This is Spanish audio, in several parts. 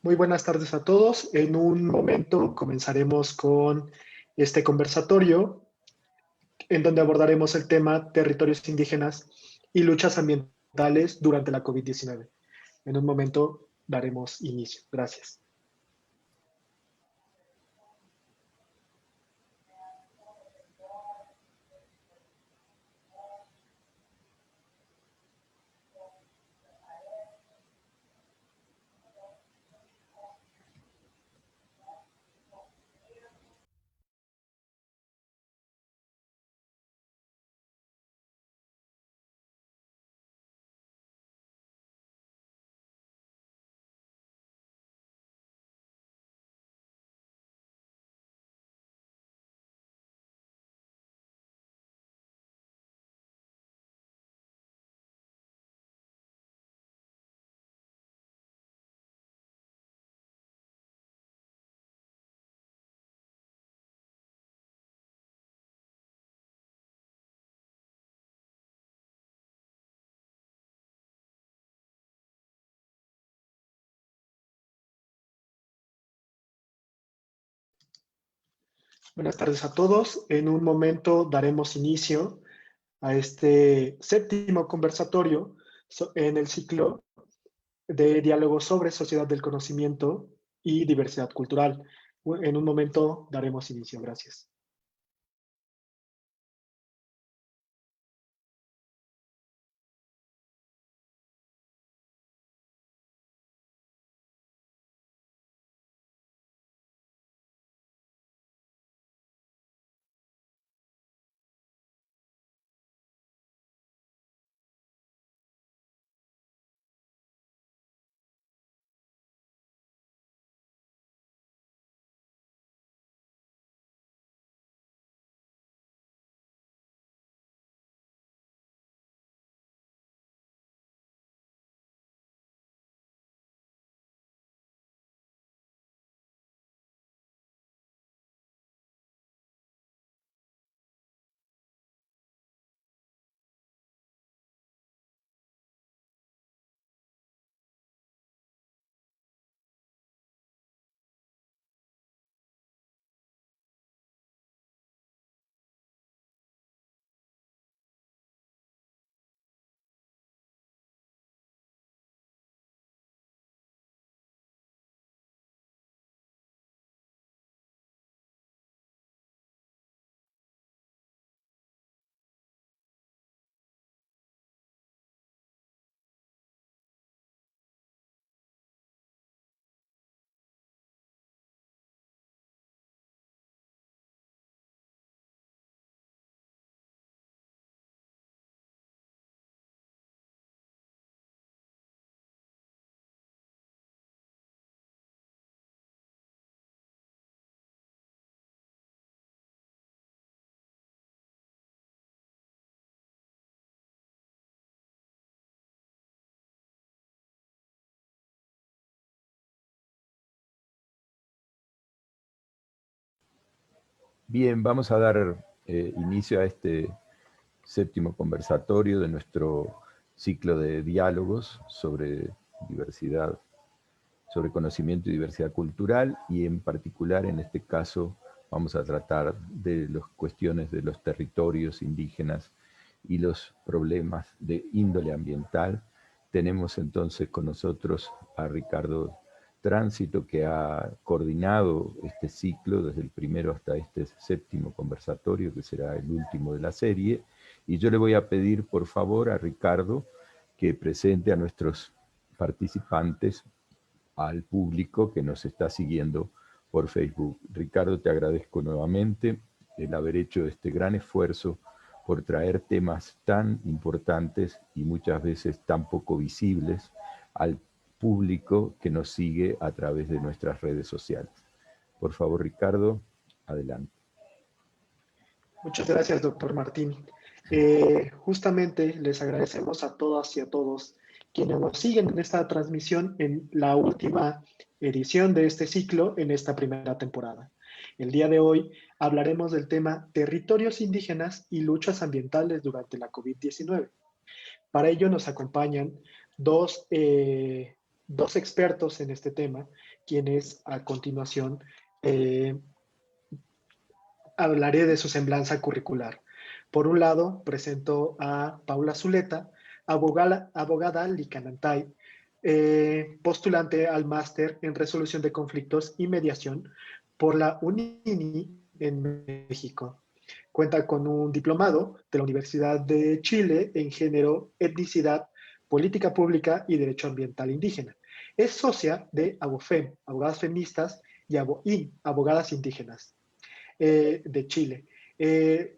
Muy buenas tardes a todos. En un momento comenzaremos con este conversatorio en donde abordaremos el tema territorios indígenas y luchas ambientales durante la COVID-19. En un momento daremos inicio. Gracias. Buenas tardes a todos. En un momento daremos inicio a este séptimo conversatorio en el ciclo de diálogo sobre sociedad del conocimiento y diversidad cultural. En un momento daremos inicio. Gracias. Bien, vamos a dar inicio a este séptimo conversatorio de nuestro ciclo de diálogos sobre diversidad, sobre conocimiento y diversidad cultural, y en particular en este caso vamos a tratar de las cuestiones de los territorios indígenas y los problemas de índole ambiental. Tenemos entonces con nosotros a Ricardo Tránsito, que ha coordinado este ciclo desde el primero hasta este séptimo conversatorio, que será el último de la serie, y yo le voy a pedir por favor a Ricardo que presente a nuestros participantes, al público que nos está siguiendo por Facebook. Ricardo, te agradezco nuevamente el haber hecho este gran esfuerzo por traer temas tan importantes y muchas veces tan poco visibles al público que nos sigue a través de nuestras redes sociales. Por favor, Ricardo, adelante. Muchas gracias, doctor Martín. Justamente les agradecemos a todas y a todos quienes nos siguen en esta transmisión en la última edición de este ciclo en esta primera temporada. El día de hoy hablaremos del tema territorios indígenas y luchas ambientales durante la COVID-19. Para ello nos acompañan dos expertos en este tema quienes a continuación hablaré de su semblanza curricular. Por un lado, presento a Paula Zuleta, abogada licanantay, postulante al máster en resolución de conflictos y mediación por la UNINI en México. Cuenta con un diplomado de la Universidad de Chile en género, etnicidad, política pública y derecho ambiental indígena. Es socia de ABOFEM, Abogadas Feministas, y ABOIN, Abogadas Indígenas, de Chile.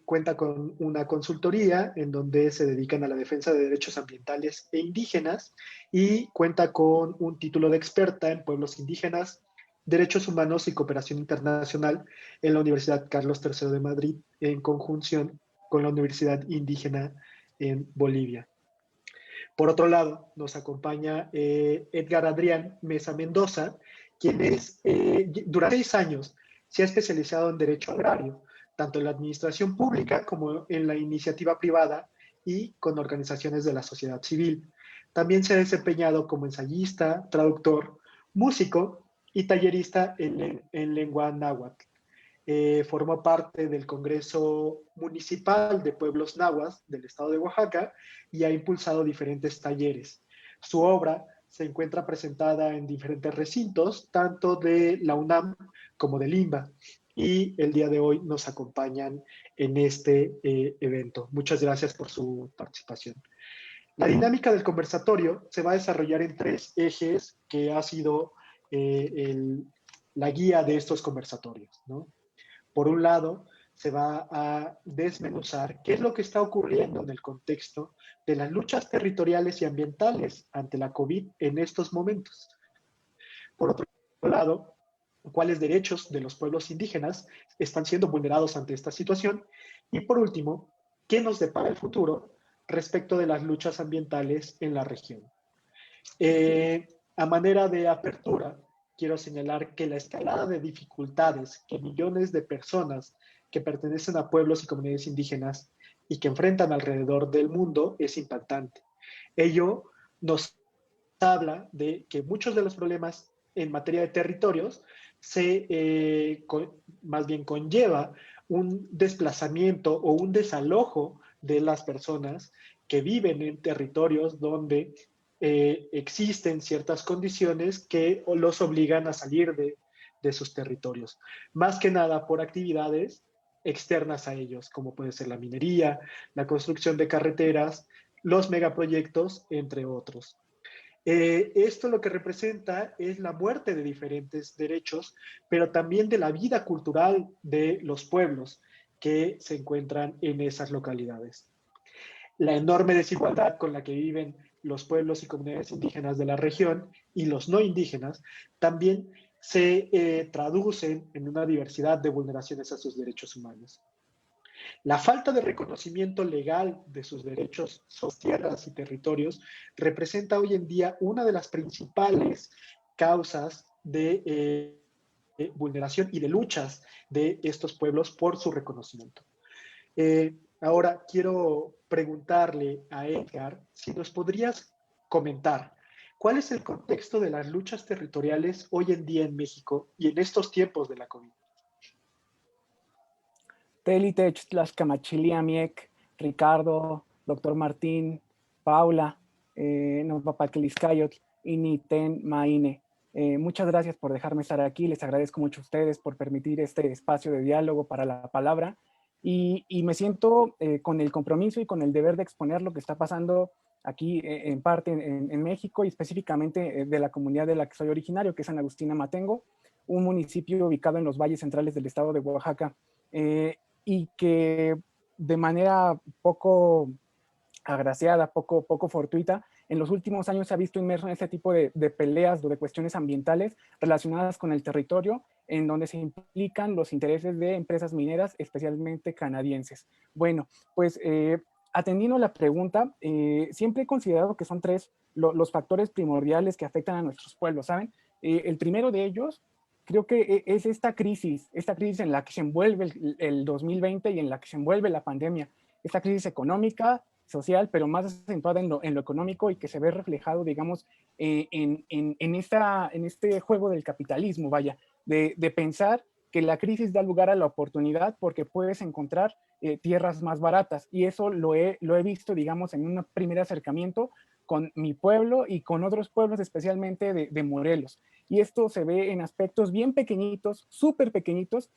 Cuenta con una consultoría en donde se dedican a la defensa de derechos ambientales e indígenas y cuenta con un título de experta en pueblos indígenas, derechos humanos y cooperación internacional en la Universidad Carlos III de Madrid, en conjunción con la Universidad Indígena en Bolivia. Por otro lado, nos acompaña Edgar Adrián Mesa Mendoza, quien durante 6 años se ha especializado en Derecho Agrario, tanto en la administración pública como en la iniciativa privada y con organizaciones de la sociedad civil. También se ha desempeñado como ensayista, traductor, músico y tallerista en lengua náhuatl. Formó parte del Congreso Municipal de Pueblos Nahuas del estado de Oaxaca y ha impulsado diferentes talleres. Su obra se encuentra presentada en diferentes recintos, tanto de la UNAM como del INBA, y el día de hoy nos acompañan en este evento. Muchas gracias por su participación. La dinámica del conversatorio se va a desarrollar en 3 ejes que ha sido la guía de estos conversatorios, ¿no? Por un lado, se va a desmenuzar qué es lo que está ocurriendo en el contexto de las luchas territoriales y ambientales ante la COVID en estos momentos. Por otro lado, cuáles derechos de los pueblos indígenas están siendo vulnerados ante esta situación. Y por último, qué nos depara el futuro respecto de las luchas ambientales en la región. A manera de apertura, quiero señalar que la escalada de dificultades que millones de personas que pertenecen a pueblos y comunidades indígenas y que enfrentan alrededor del mundo es impactante. Ello nos habla de que muchos de los problemas en materia de territorios más bien conlleva un desplazamiento o un desalojo de las personas que viven en territorios donde existen ciertas condiciones que los obligan a salir de sus territorios, más que nada por actividades externas a ellos, como puede ser la minería, la construcción de carreteras, los megaproyectos, entre otros. Esto lo que representa es la muerte de diferentes derechos, pero también de la vida cultural de los pueblos que se encuentran en esas localidades. La enorme desigualdad con la que viven los pueblos y comunidades indígenas de la región y los no indígenas también se traducen en una diversidad de vulneraciones a sus derechos humanos. La falta de reconocimiento legal de sus derechos sobre tierras y territorios representa hoy en día una de las principales causas de vulneración y de luchas de estos pueblos por su reconocimiento. Ahora quiero preguntarle a Edgar si nos podrías comentar cuál es el contexto de las luchas territoriales hoy en día en México y en estos tiempos de la COVID. Telitech, Tlaxcamachiliamiec, Ricardo, doctor Martín, Paula, Nopapaquiliscayot, Initen, Maine. Muchas gracias por dejarme estar aquí. Les agradezco mucho a ustedes por permitir este espacio de diálogo para la palabra. Y me siento con el compromiso y con el deber de exponer lo que está pasando aquí en parte en México y específicamente de la comunidad de la que soy originario, que es San Agustín Amatengo, un municipio ubicado en los valles centrales del estado de Oaxaca. Y que de manera poco agraciada, poco fortuita, en los últimos años se ha visto inmerso en este tipo de peleas o de cuestiones ambientales relacionadas con el territorio, en donde se implican los intereses de empresas mineras, especialmente canadienses. Bueno, pues atendiendo la pregunta, siempre he considerado que son 3 los factores primordiales que afectan a nuestros pueblos, ¿saben? El primero de ellos creo que es esta crisis en la que se envuelve el 2020 y en la que se envuelve la pandemia, esta crisis económica, social, pero más acentuada en lo económico y que se ve reflejado, digamos, en este juego del capitalismo, vaya, de pensar que la crisis da lugar a la oportunidad porque puedes encontrar tierras más baratas. Y eso lo he visto, digamos, en un primer acercamiento con mi pueblo y con otros pueblos, especialmente de Morelos. Y esto se ve en aspectos bien pequeñitos, súper pequeñitos,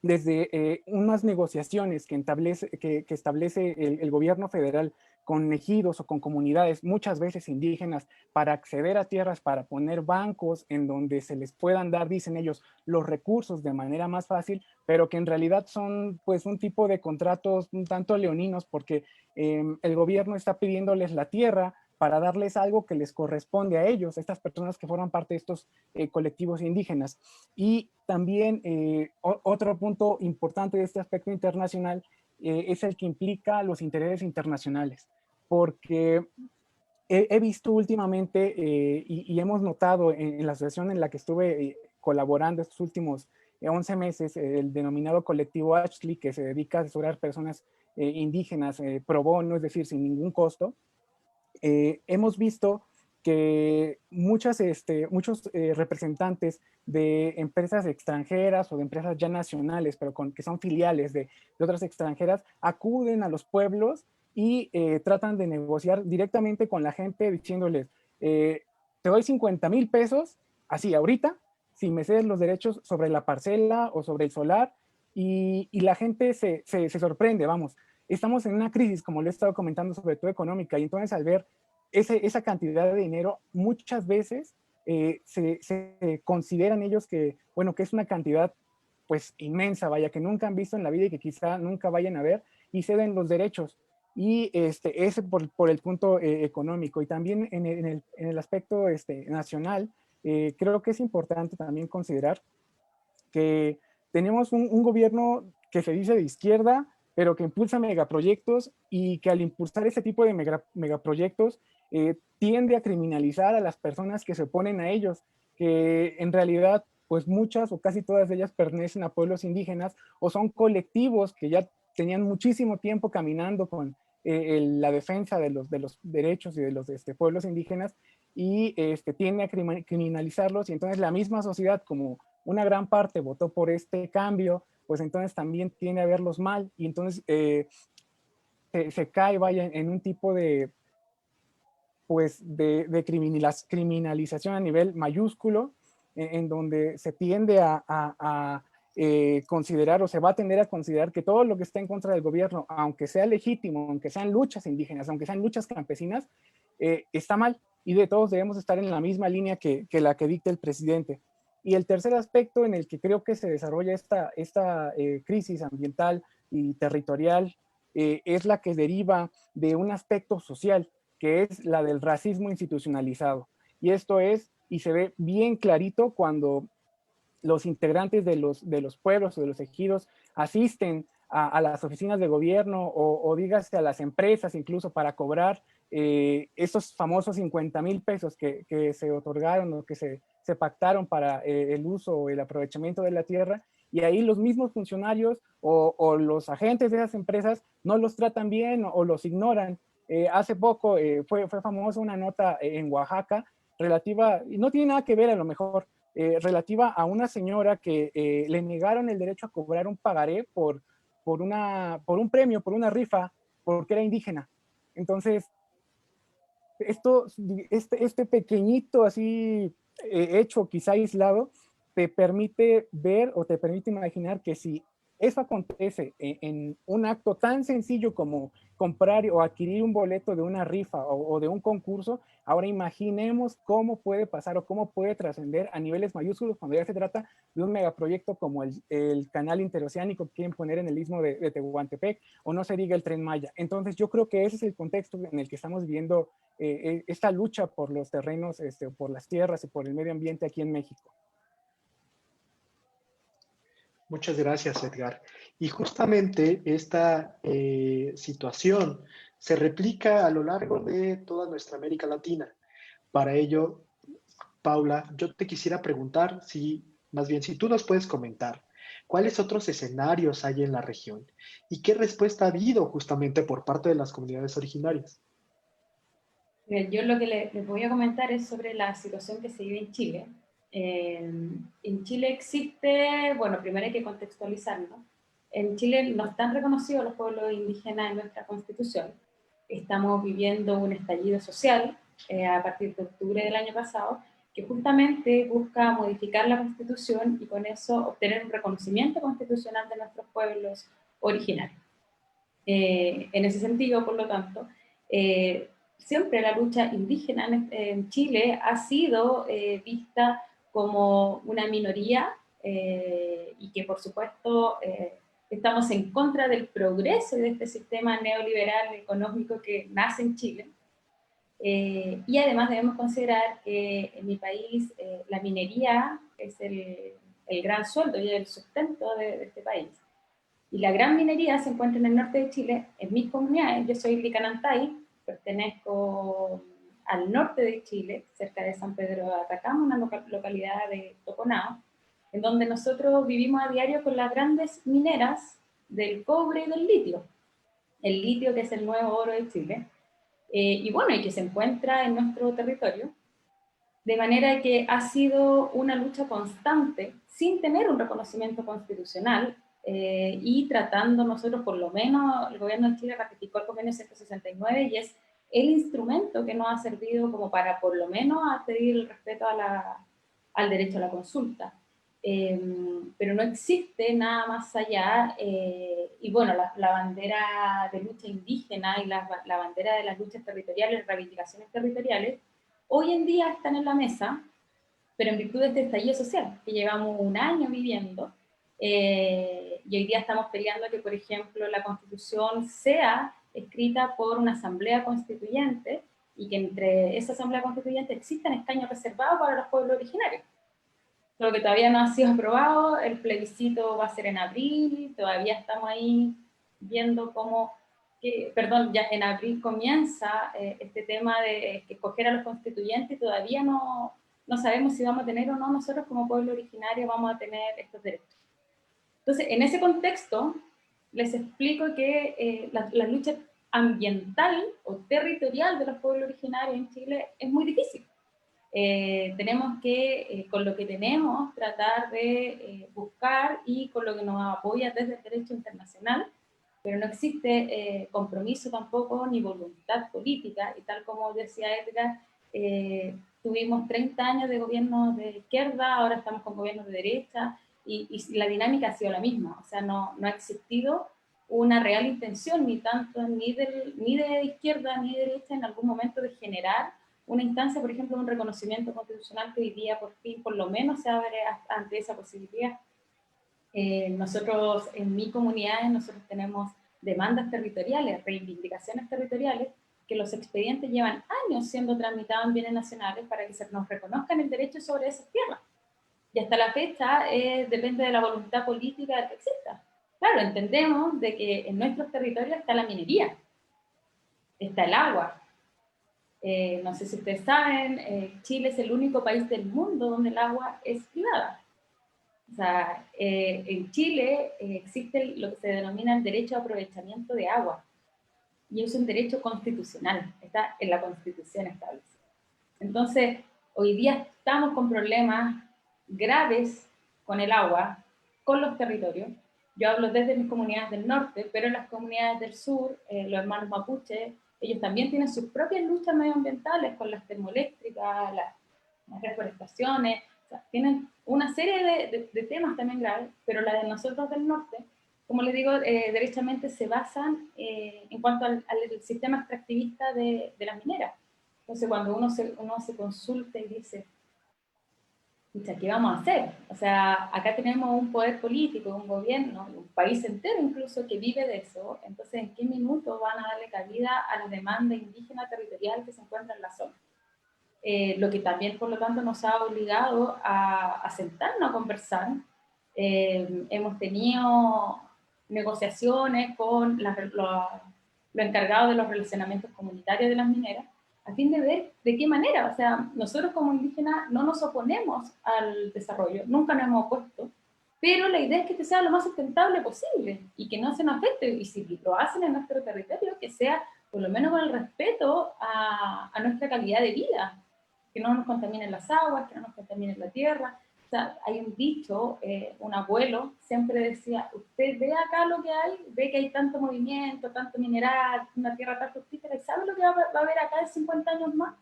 desde unas negociaciones que establece el gobierno federal con ejidos o con comunidades, muchas veces indígenas, para acceder a tierras, para poner bancos en donde se les puedan dar, dicen ellos, los recursos de manera más fácil, pero que en realidad son pues un tipo de contratos un tanto leoninos, porque el gobierno está pidiéndoles la tierra para darles algo que les corresponde a ellos, estas personas que forman parte de estos colectivos indígenas. Y también otro punto importante de este aspecto internacional es el que implica los intereses internacionales, porque he visto últimamente y hemos notado en la asociación en la que estuve colaborando estos últimos 11 meses, el denominado colectivo Ashley, que se dedica a asesorar personas indígenas pro bono, es decir, sin ningún costo. Hemos visto que muchos representantes de empresas extranjeras o de empresas ya nacionales, pero que son filiales de otras extranjeras, acuden a los pueblos y tratan de negociar directamente con la gente diciéndoles, te doy 50,000 pesos, así ahorita, si me cedes los derechos sobre la parcela o sobre el solar, y la gente se sorprende, vamos. Estamos en una crisis, como lo he estado comentando, sobre todo económica, y entonces al ver esa cantidad de dinero, muchas veces se consideran ellos que, bueno, que es una cantidad pues inmensa, vaya, que nunca han visto en la vida y que quizá nunca vayan a ver, y ceden los derechos. Y ese por el punto económico. Y también en el aspecto nacional, creo que es importante también considerar que tenemos un gobierno que se dice de izquierda, pero que impulsa megaproyectos y que al impulsar ese tipo de megaproyectos tiende a criminalizar a las personas que se oponen a ellos, que en realidad pues muchas o casi todas de ellas pertenecen a pueblos indígenas o son colectivos que ya tenían muchísimo tiempo caminando con la defensa de los derechos y de los pueblos indígenas y tiende a criminalizarlos, y entonces la misma sociedad, como una gran parte votó por este cambio, pues entonces también tiende a verlos mal, y entonces se cae, vaya, en un tipo pues de criminalización a nivel mayúsculo, en donde se tiende a considerar, o se va a tender a considerar, que todo lo que está en contra del gobierno, aunque sea legítimo, aunque sean luchas indígenas, aunque sean luchas campesinas, está mal, y de todos debemos estar en la misma línea que la que dicta el presidente. Y el tercer aspecto en el que creo que se desarrolla esta crisis ambiental y territorial es la que deriva de un aspecto social, que es la del racismo institucionalizado. Y esto es, y se ve bien clarito cuando los integrantes de los pueblos o de los ejidos asisten a las oficinas de gobierno o dígase a las empresas incluso para cobrar esos famosos 50,000 pesos que se otorgaron o que se pactaron para el uso o el aprovechamiento de la tierra, y ahí los mismos funcionarios o los agentes de esas empresas no los tratan bien o los ignoran. Hace poco fue famosa una nota en Oaxaca relativa, y no tiene nada que ver a lo mejor, relativa a una señora que le negaron el derecho a cobrar un pagaré por un premio, por una rifa, porque era indígena. Entonces, este pequeñito así hecho, quizá aislado, te permite ver o te permite imaginar que si eso acontece en un acto tan sencillo como comprar o adquirir un boleto de una rifa o de un concurso, ahora imaginemos cómo puede pasar o cómo puede trascender a niveles mayúsculos cuando ya se trata de un megaproyecto como el canal interoceánico que quieren poner en el istmo de Tehuantepec, o no se diga el Tren Maya. Entonces yo creo que ese es el contexto en el que estamos viviendo esta lucha por los terrenos, por las tierras y por el medio ambiente aquí en México. Muchas gracias, Edgar. Y justamente esta situación se replica a lo largo de toda nuestra América Latina. Para ello, Paula, yo te quisiera preguntar si, más bien, si tú nos puedes comentar, ¿Cuáles otros escenarios hay en la región? ¿Y qué respuesta ha habido justamente por parte de las comunidades originarias? Yo lo que les voy a comentar es sobre la situación que se vive en Chile. En Chile existe, bueno, primero hay que contextualizarlo. En Chile no están reconocidos los pueblos indígenas en nuestra Constitución. Estamos viviendo un estallido social a partir de octubre del año pasado, que justamente busca modificar la Constitución y con eso obtener un reconocimiento constitucional de nuestros pueblos originarios. En ese sentido, por lo tanto, siempre la lucha indígena en Chile ha sido vista como una minoría y que por supuesto estamos en contra del progreso de este sistema neoliberal económico que nace en Chile. Y además debemos considerar que en mi país la minería es el gran sueldo y el sustento de este país. Y la gran minería se encuentra en el norte de Chile, en mis comunidades. Yo soy Licanantay, pertenezco al norte de Chile, cerca de San Pedro de Atacama, una localidad de Toconao, en donde nosotros vivimos a diario con las grandes mineras del cobre y del litio. El litio, que es el nuevo oro de Chile, y bueno, y que se encuentra en nuestro territorio, de manera que ha sido una lucha constante, sin tener un reconocimiento constitucional, y tratando nosotros, por lo menos, el gobierno de Chile ratificó el convenio 169 y es el instrumento que nos ha servido como para, por lo menos, a pedir el respeto al derecho a la consulta. Pero no existe nada más allá, y bueno, la bandera de lucha indígena y la bandera de las luchas territoriales, reivindicaciones territoriales, hoy en día están en la mesa, pero en virtud de este estallido social que llevamos un año viviendo, y hoy día estamos peleando que, por ejemplo, la Constitución sea escrita por una asamblea constituyente y que entre esa asamblea constituyente existan escaños reservados para los pueblos originarios. Lo que todavía no ha sido aprobado, el plebiscito va a ser en abril, todavía estamos ahí viendo cómo, perdón, ya en abril comienza este tema de escoger a los constituyentes, todavía no sabemos si vamos a tener o no nosotros como pueblo originario vamos a tener estos derechos. Entonces, en ese contexto, les explico que la lucha ambiental o territorial de los pueblos originarios en Chile es muy difícil. Tenemos que, con lo que tenemos, tratar de buscar y con lo que nos apoya desde el derecho internacional, pero no existe compromiso tampoco ni voluntad política, y tal como decía Edgar, tuvimos 30 años de gobierno de izquierda, ahora estamos con gobiernos de derecha, y la dinámica ha sido la misma, o sea, no ha existido una real intención, ni de izquierda ni de derecha en algún momento de generar una instancia, por ejemplo, un reconocimiento constitucional que hoy día por fin, por lo menos, se abre ante esa posibilidad. Nosotros, en mi comunidad, nosotros tenemos demandas territoriales, reivindicaciones territoriales, que los expedientes llevan años siendo tramitados en bienes nacionales para que se nos reconozcan el derecho sobre esas tierras. Y hasta la fecha depende de la voluntad política que exista. Claro, entendemos de que en nuestros territorios está la minería, está el agua. No sé si ustedes saben, Chile es el único país del mundo donde el agua es privada. O sea, en Chile existe lo que se denomina el derecho a aprovechamiento de agua, y es un derecho constitucional, está en la Constitución establecido. Entonces, hoy día estamos con problemas graves con el agua, con los territorios. Yo hablo desde mis comunidades del norte, pero en las comunidades del sur, los hermanos mapuche, ellos también tienen sus propias luchas medioambientales con las termoeléctricas, las reforestaciones, o sea, tienen una serie de temas también graves, pero la de nosotros del norte, como les digo, derechamente se basan en cuanto al sistema extractivista de las mineras. Entonces, cuando uno se consulta y dice, ¿qué vamos a hacer? O sea, acá tenemos un poder político, un gobierno, un país entero incluso que vive de eso. Entonces, ¿en qué minuto van a darle cabida a la demanda indígena territorial que se encuentra en la zona? Lo que también, por lo tanto, nos ha obligado a sentarnos a conversar. Hemos tenido negociaciones con lo encargado de los relacionamientos comunitarios de las mineras, a fin de ver de qué manera, o sea, nosotros como indígenas no nos oponemos al desarrollo, nunca nos hemos opuesto, pero la idea es que este sea lo más sustentable posible y que no se nos afecte, y si lo hacen en nuestro territorio, que sea por lo menos con el respeto a nuestra calidad de vida, que no nos contaminen las aguas, que no nos contaminen la tierra. O sea, hay un dicho, un abuelo siempre decía, usted ve acá lo que hay, ve que hay tanto movimiento, tanto mineral, una tierra tan fructífera, ¿y sabe lo que va a haber acá en 50 años más?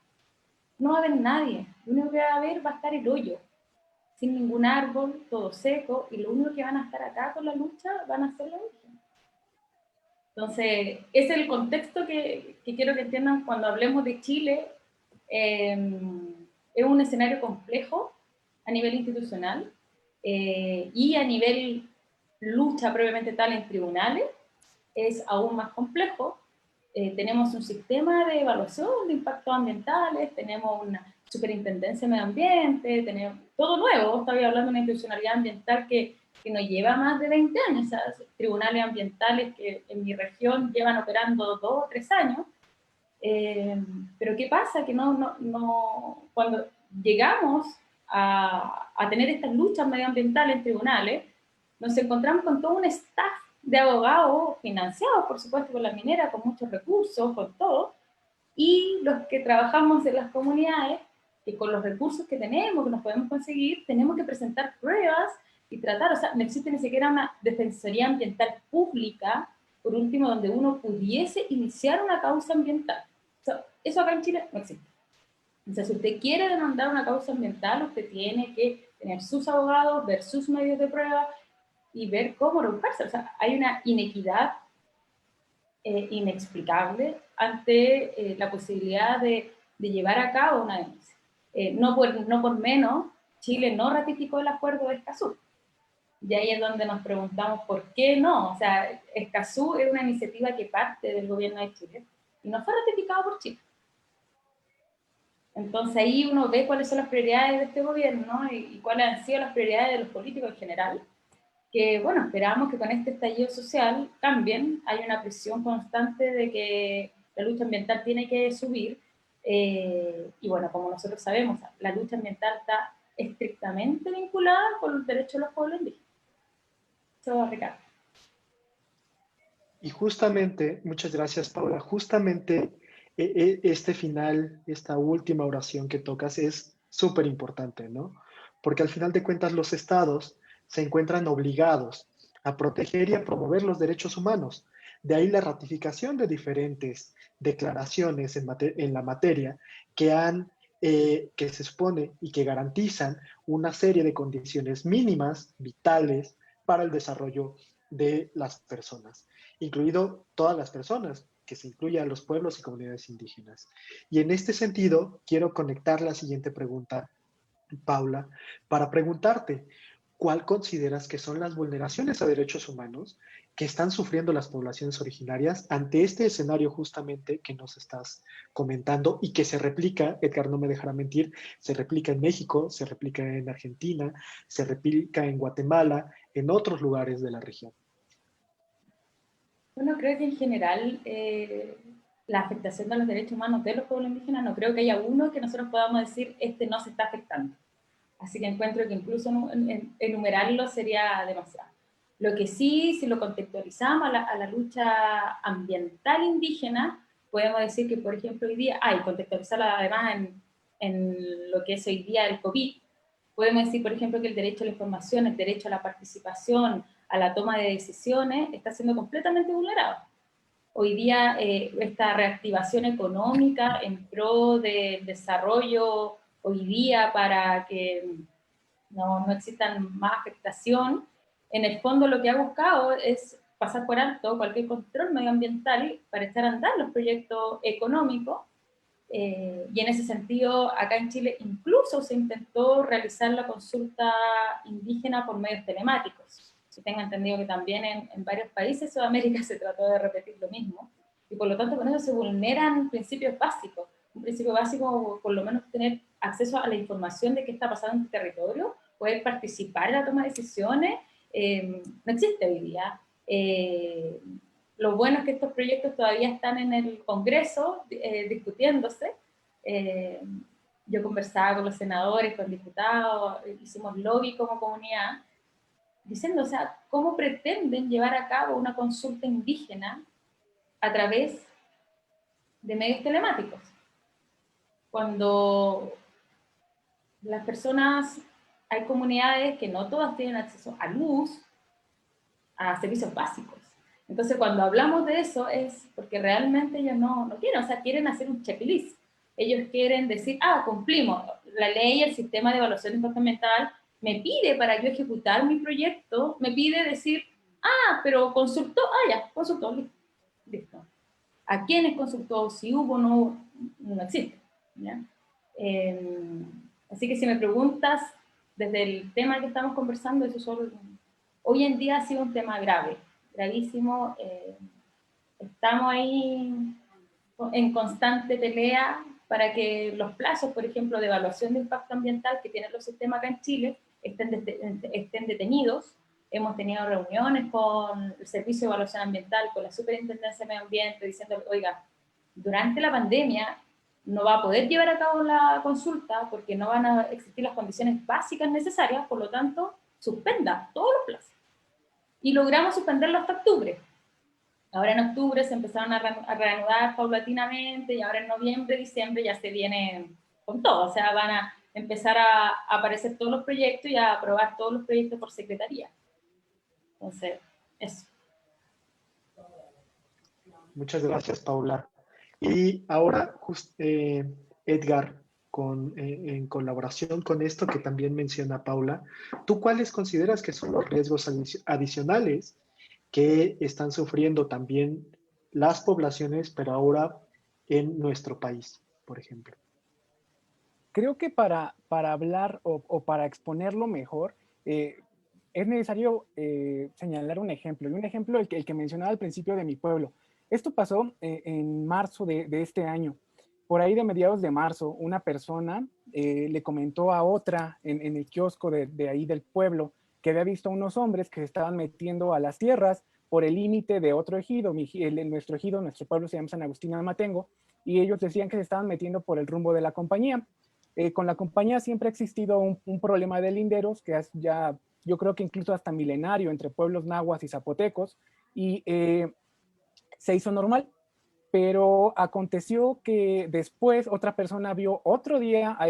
No va a haber nadie, lo único que va a haber va a estar el hoyo, sin ningún árbol, todo seco, y lo único que van a estar acá con la lucha van a ser los indígenas. Entonces, ese es el contexto que quiero que entiendan cuando hablemos de Chile. Es un escenario complejo a nivel institucional y a nivel lucha propiamente tal en tribunales es aún más complejo. Tenemos un sistema de evaluación de impactos ambientales, tenemos una superintendencia de medio ambiente, tenemos todo nuevo. Estaba hablando de una institucionalidad ambiental que nos lleva más de 20 años, o sea, tribunales ambientales que en mi región llevan operando 2 o 3 años. Pero ¿qué pasa? Que cuando llegamos a tener estas luchas medioambientales en tribunales, nos encontramos con todo un staff de abogados financiados, por supuesto, por la minera, con muchos recursos, con todo, y los que trabajamos en las comunidades, que con los recursos que tenemos, que nos podemos conseguir, tenemos que presentar pruebas y tratar, o sea, no existe ni siquiera una defensoría ambiental pública, por último, donde uno pudiese iniciar una causa ambiental. O sea, eso acá en Chile no existe. O sea, si usted quiere demandar una causa ambiental, usted tiene que tener sus abogados, ver sus medios de prueba y ver cómo romperse. O sea, hay una inequidad inexplicable ante la posibilidad de llevar a cabo una denuncia. No por menos, Chile no ratificó el acuerdo de Escazú. Y ahí es donde nos preguntamos por qué no. O sea, Escazú es una iniciativa que parte del gobierno de Chile y no fue ratificado por Chile. Entonces ahí uno ve cuáles son las prioridades de este gobierno y cuáles han sido las prioridades de los políticos en general, que bueno, esperamos que con este estallido social cambien. Hay una presión constante de que la lucha ambiental tiene que subir, y bueno, como nosotros sabemos, la lucha ambiental está estrictamente vinculada con los derechos de los pueblos indígenas. Eso va, Ricardo. Y justamente, muchas gracias, Paula, justamente este final, esta última oración que tocas es súper importante, ¿no? Porque al final de cuentas los estados se encuentran obligados a proteger y a promover los derechos humanos. De ahí la ratificación de diferentes declaraciones en la materia que se supone y que garantizan una serie de condiciones mínimas, vitales, para el desarrollo de las personas, incluido todas las personas, que se incluya a los pueblos y comunidades indígenas. Y en este sentido, quiero conectar la siguiente pregunta, Paula, para preguntarte, ¿cuál consideras que son las vulneraciones a derechos humanos que están sufriendo las poblaciones originarias ante este escenario justamente que nos estás comentando y que se replica, Edgar no me dejará mentir, se replica en México, se replica en Argentina, se replica en Guatemala, en otros lugares de la región? Bueno, creo que en general la afectación de los derechos humanos de los pueblos indígenas, no creo que haya uno que nosotros podamos decir, este no se está afectando. Así que encuentro que incluso enumerarlo sería demasiado. Lo que sí, si lo contextualizamos a la lucha ambiental indígena, podemos decir que, por ejemplo, hoy día, y contextualizarla además en lo que es hoy día el COVID, podemos decir, por ejemplo, que el derecho a la información, el derecho a la participación, a la toma de decisiones, está siendo completamente vulnerado. Hoy día esta reactivación económica en pro del desarrollo hoy día para que no existan más afectación, en el fondo lo que ha buscado es pasar por alto cualquier control medioambiental para echar a andar los proyectos económicos. Y en ese sentido, acá en Chile incluso se intentó realizar la consulta indígena por medios telemáticos. Si tengo entendido que también en varios países de Sudamérica se trató de repetir lo mismo. Y por lo tanto con eso se vulneran principios básicos. Un principio básico, por lo menos tener acceso a la información de qué está pasando en tu territorio, poder participar en la toma de decisiones, no existe hoy día. Lo bueno es que estos proyectos todavía están en el Congreso discutiéndose. Yo conversaba con los senadores, con diputados, hicimos lobby como comunidad. diciendo, o sea, ¿cómo pretenden llevar a cabo una consulta indígena a través de medios telemáticos? Cuando las personas, hay comunidades que no todas tienen acceso a luz, a servicios básicos. Entonces, cuando hablamos de eso es porque realmente ellos no quieren, o sea, quieren hacer un checklist. Ellos quieren decir, cumplimos. La ley, el sistema de evaluación de impacto ambiental me pide para yo ejecutar mi proyecto, me pide decir, pero consultó, ya, consultó, listo. ¿A quiénes consultó? Si hubo o no existe. ¿Ya? Así que si me preguntas, desde el tema que estamos conversando, eso solo, hoy en día ha sido un tema grave, gravísimo. Estamos ahí en constante pelea para que los plazos, por ejemplo, de evaluación de impacto ambiental que tienen los sistemas acá en Chile estén detenidos. Hemos tenido reuniones con el Servicio de Evaluación Ambiental, con la Superintendencia de Medio Ambiente, diciendo, oiga, durante la pandemia no va a poder llevar a cabo la consulta porque no van a existir las condiciones básicas necesarias, por lo tanto, suspenda todos los plazos. Y logramos suspenderlo hasta octubre. Ahora en octubre se empezaron a reanudar paulatinamente y ahora en noviembre, diciembre ya se viene con todo. O sea, van a empezar a aparecer todos los proyectos y a aprobar todos los proyectos por secretaría. Entonces, eso. Muchas gracias, Paula. Y ahora, Edgar, en colaboración con esto que también menciona Paula, ¿tú cuáles consideras que son los riesgos adicionales que están sufriendo también las poblaciones, pero ahora en nuestro país, por ejemplo? Creo que para hablar o para exponerlo mejor, es necesario señalar un ejemplo. Y un ejemplo, el que mencionaba al principio de mi pueblo. Esto pasó en marzo de este año. Por ahí de mediados de marzo, una persona le comentó a otra en el kiosco de ahí del pueblo que había visto a unos hombres que se estaban metiendo a las tierras por el límite de otro ejido. Nuestro ejido, nuestro pueblo se llama San Agustín de Amatengo, y ellos decían que se estaban metiendo por el rumbo de la compañía. Con la compañía siempre ha existido un problema de linderos que es ya, yo creo que incluso hasta milenario, entre pueblos nahuas y zapotecos, y se hizo normal. Pero aconteció que después otra persona vio otro día a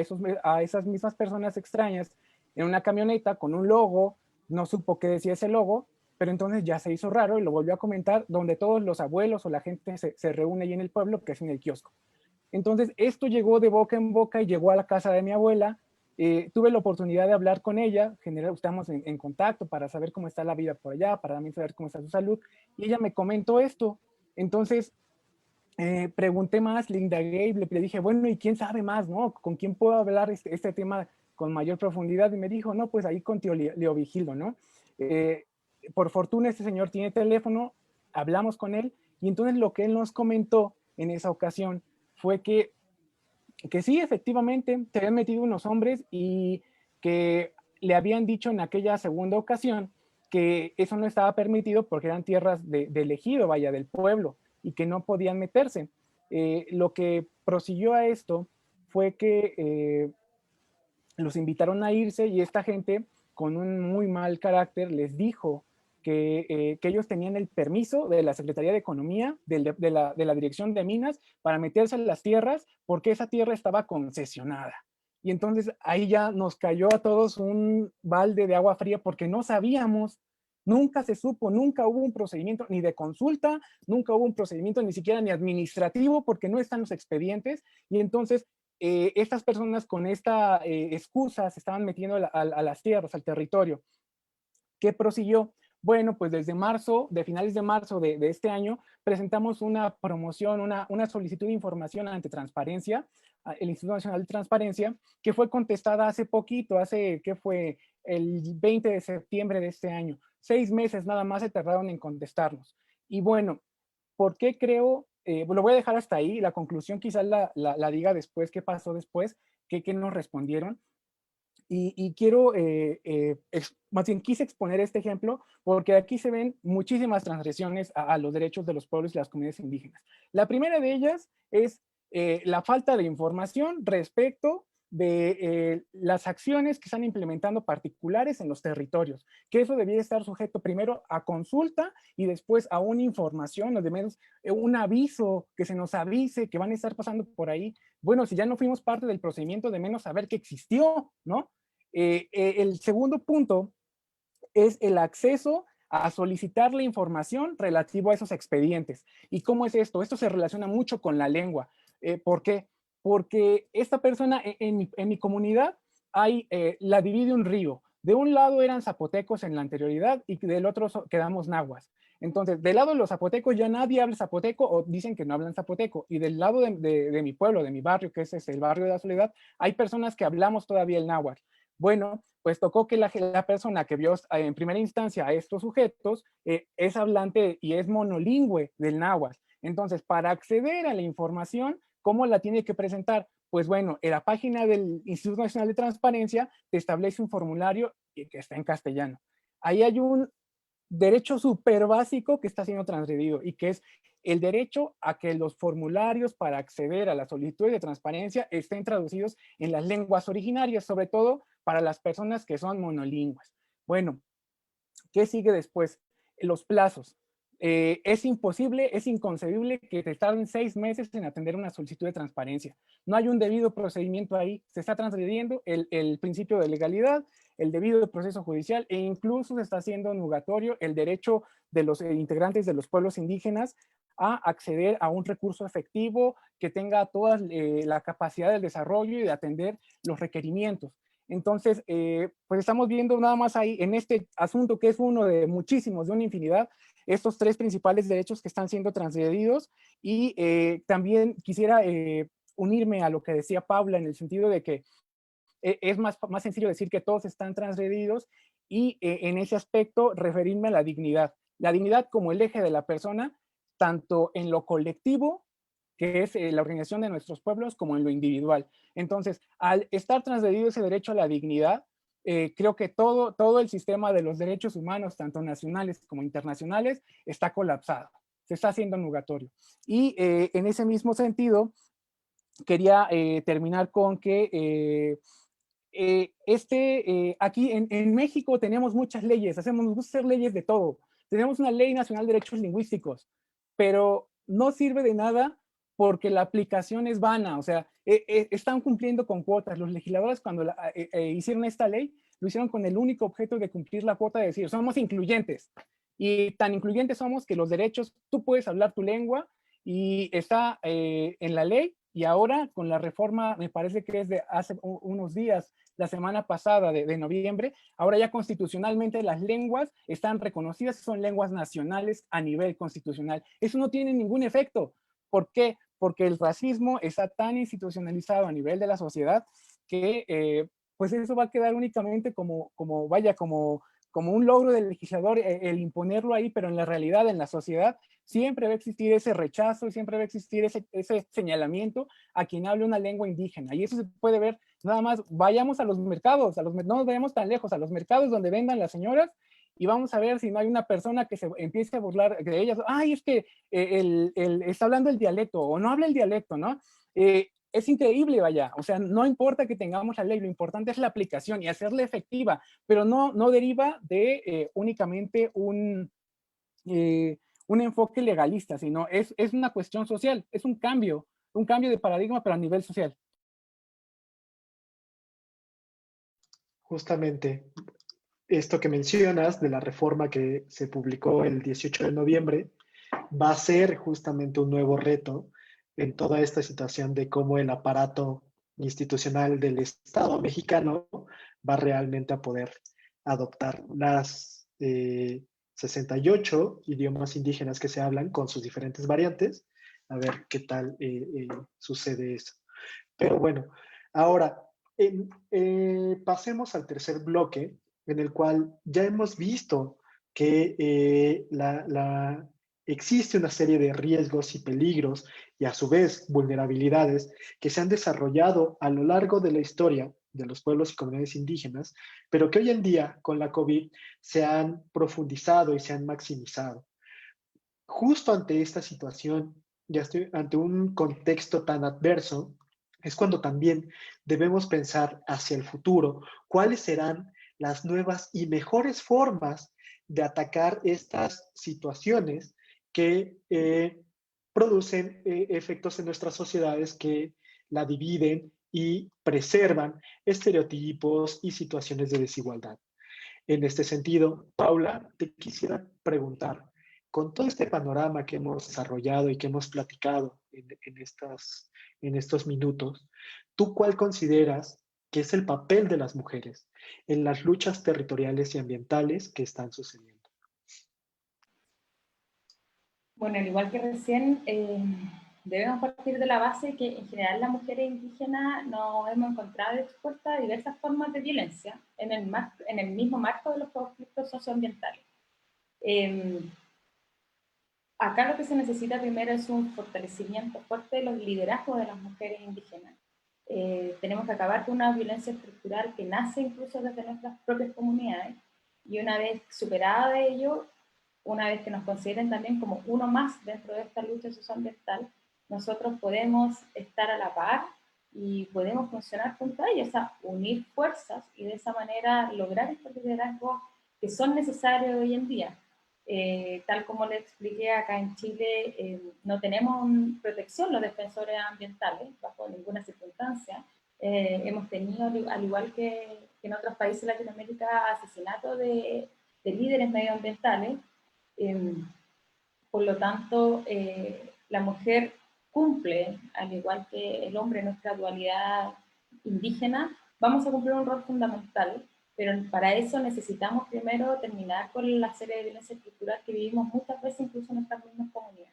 esas mismas personas extrañas en una camioneta con un logo, no supo qué decía ese logo, pero entonces ya se hizo raro y lo volvió a comentar, donde todos los abuelos o la gente se reúne ahí en el pueblo, que es en el kiosco. Entonces, esto llegó de boca en boca y llegó a la casa de mi abuela. Tuve la oportunidad de hablar con ella, estamos en contacto para saber cómo está la vida por allá, para también saber cómo está su salud, y ella me comentó esto. Entonces, pregunté más, le indagué y le dije, bueno, ¿y quién sabe más, no? ¿Con quién puedo hablar este tema con mayor profundidad? Y me dijo, no, pues ahí con tío Leovigildo, ¿no? Por fortuna este señor tiene teléfono, hablamos con él, y entonces lo que él nos comentó en esa ocasión fue que sí, efectivamente, se habían metido unos hombres y que le habían dicho en aquella segunda ocasión que eso no estaba permitido porque eran tierras del ejido, vaya, del pueblo, y que no podían meterse. Lo que prosiguió a esto fue que los invitaron a irse y esta gente, con un muy mal carácter, les dijo que ellos tenían el permiso de la Secretaría de Economía, de la Dirección de Minas, para meterse en las tierras porque esa tierra estaba concesionada. Y entonces ahí ya nos cayó a todos un balde de agua fría porque no sabíamos, nunca se supo, nunca hubo un procedimiento ni de consulta, nunca hubo un procedimiento ni siquiera ni administrativo porque no están los expedientes. Y entonces estas personas con esta excusa se estaban metiendo a las tierras, al territorio. ¿Qué prosiguió? Bueno, pues desde marzo, de finales de marzo de este año, presentamos una promoción, una solicitud de información ante Transparencia, el Instituto Nacional de Transparencia, que fue contestada hace poquito, ¿qué fue? El 20 de septiembre de este año. 6 meses nada más se tardaron en contestarnos. Y bueno, ¿por qué creo? Lo voy a dejar hasta ahí, la conclusión quizás la diga después, qué pasó después, qué nos respondieron. Y quiero, más bien quise exponer este ejemplo porque aquí se ven muchísimas transgresiones a los derechos de los pueblos y las comunidades indígenas. La primera de ellas es la falta de información respecto de las acciones que están implementando particulares en los territorios, que eso debía estar sujeto primero a consulta y después a una información, o de menos un aviso, que se nos avise que van a estar pasando por ahí. Bueno, si ya no fuimos parte del procedimiento, de menos saber que existió, ¿no? El segundo punto es el acceso a solicitar la información relativo a esos expedientes. ¿Y cómo es esto? Esto se relaciona mucho con la lengua. ¿Por qué? Porque esta persona en mi comunidad la divide un río. De un lado eran zapotecos en la anterioridad y del otro quedamos nahuas. Entonces, del lado de los zapotecos ya nadie habla zapoteco o dicen que no hablan zapoteco. Y del lado de mi pueblo, de mi barrio, que es el barrio de la Soledad, hay personas que hablamos todavía el náhuatl. Bueno, pues tocó que la persona que vio en primera instancia a estos sujetos es hablante y es monolingüe del náhuatl. Entonces, para acceder a la información, ¿cómo la tiene que presentar? Pues bueno, en la página del Instituto Nacional de Transparencia te establece un formulario que está en castellano. Ahí hay un derecho súper básico que está siendo transgredido y que es el derecho a que los formularios para acceder a la solicitud de transparencia estén traducidos en las lenguas originarias, sobre todo para las personas que son monolingües. Bueno, ¿qué sigue después? Los plazos. Es imposible, es inconcebible que te tarden 6 meses en atender una solicitud de transparencia. No hay un debido procedimiento ahí. Se está transgrediendo el principio de legalidad, el debido proceso judicial e incluso se está haciendo nugatorio el derecho de los integrantes de los pueblos indígenas a acceder a un recurso efectivo que tenga toda la capacidad del desarrollo y de atender los requerimientos. Entonces, pues estamos viendo nada más ahí en este asunto que es uno de muchísimos, de una infinidad, estos 3 principales derechos que están siendo transgredidos y también quisiera unirme a lo que decía Paula en el sentido de que es más sencillo decir que todos están transgredidos y en ese aspecto referirme a la dignidad como el eje de la persona, tanto en lo colectivo, que es la organización de nuestros pueblos, como en lo individual. Entonces, al estar transgredido ese derecho a la dignidad, creo que todo el sistema de los derechos humanos, tanto nacionales como internacionales, está colapsado, se está haciendo nugatorio. Y en ese mismo sentido, quería terminar con que aquí en México tenemos muchas leyes, nos gusta hacer leyes de todo. Tenemos una ley nacional de derechos lingüísticos, pero no sirve de nada porque la aplicación es vana, o sea, están cumpliendo con cuotas. Los legisladores cuando hicieron esta ley, lo hicieron con el único objeto de cumplir la cuota de decir, somos incluyentes. Y tan incluyentes somos que los derechos, tú puedes hablar tu lengua y está en la ley, y ahora con la reforma, me parece que es de hace unos días, la semana pasada de noviembre, ahora ya constitucionalmente las lenguas están reconocidas y son lenguas nacionales a nivel constitucional. Eso no tiene ningún efecto. ¿Por qué? Porque el racismo está tan institucionalizado a nivel de la sociedad que pues eso va a quedar únicamente como un logro del legislador el imponerlo ahí, pero en la realidad, en la sociedad, siempre va a existir ese rechazo y siempre va a existir ese señalamiento a quien hable una lengua indígena. Y eso se puede ver nada más, vayamos a los mercados, no nos vayamos tan lejos, a los mercados donde vendan las señoras y vamos a ver si no hay una persona que se empiece a burlar de ellas. Ay, es que está hablando el dialecto o no habla el dialecto, ¿no? Es increíble, vaya, o sea, no importa que tengamos la ley, lo importante es la aplicación y hacerla efectiva, pero no deriva de únicamente un enfoque legalista, sino es una cuestión social, es un cambio de paradigma, pero a nivel social. Justamente esto que mencionas de la reforma que se publicó el 18 de noviembre va a ser justamente un nuevo reto en toda esta situación de cómo el aparato institucional del Estado mexicano va realmente a poder adoptar las 68 idiomas indígenas que se hablan con sus diferentes variantes. A ver qué tal sucede eso. Pero bueno, ahora pasemos al tercer bloque, en el cual ya hemos visto que existe una serie de riesgos y peligros y a su vez vulnerabilidades que se han desarrollado a lo largo de la historia de los pueblos y comunidades indígenas, pero que hoy en día con la COVID se han profundizado y se han maximizado. Justo ante esta situación y ante un contexto tan adverso, es cuando también debemos pensar hacia el futuro, cuáles serán las nuevas y mejores formas de atacar estas situaciones que producen efectos en nuestras sociedades que la dividen y preservan estereotipos y situaciones de desigualdad. En este sentido, Paula, te quisiera preguntar, con todo este panorama que hemos desarrollado y que hemos platicado en estos minutos, ¿tú cuál consideras que es el papel de las mujeres en las luchas territoriales y ambientales que están sucediendo? Bueno, al igual que recién, debemos partir de la base que en general las mujeres indígenas nos hemos encontrado expuestas a diversas formas de violencia en el mismo marco de los conflictos socioambientales. Acá lo que se necesita primero es un fortalecimiento fuerte de los liderazgos de las mujeres indígenas. Tenemos que acabar con una violencia estructural que nace incluso desde nuestras propias comunidades, y una vez superada de ello, una vez que nos consideren también como uno más dentro de esta lucha socioambiental, nosotros podemos estar a la par y podemos funcionar junto a ellos, o sea, unir fuerzas y de esa manera lograr estos liderazgos que son necesarios hoy en día. Tal como le expliqué, acá en Chile no tenemos protección los defensores ambientales bajo ninguna circunstancia. Hemos tenido, al igual que en otros países de Latinoamérica, asesinatos de líderes medioambientales. Por lo tanto, la mujer cumple, al igual que el hombre en nuestra dualidad indígena, vamos a cumplir un rol fundamental, pero para eso necesitamos primero terminar con la serie de violencia estructural que vivimos muchas veces incluso en nuestras mismas comunidades.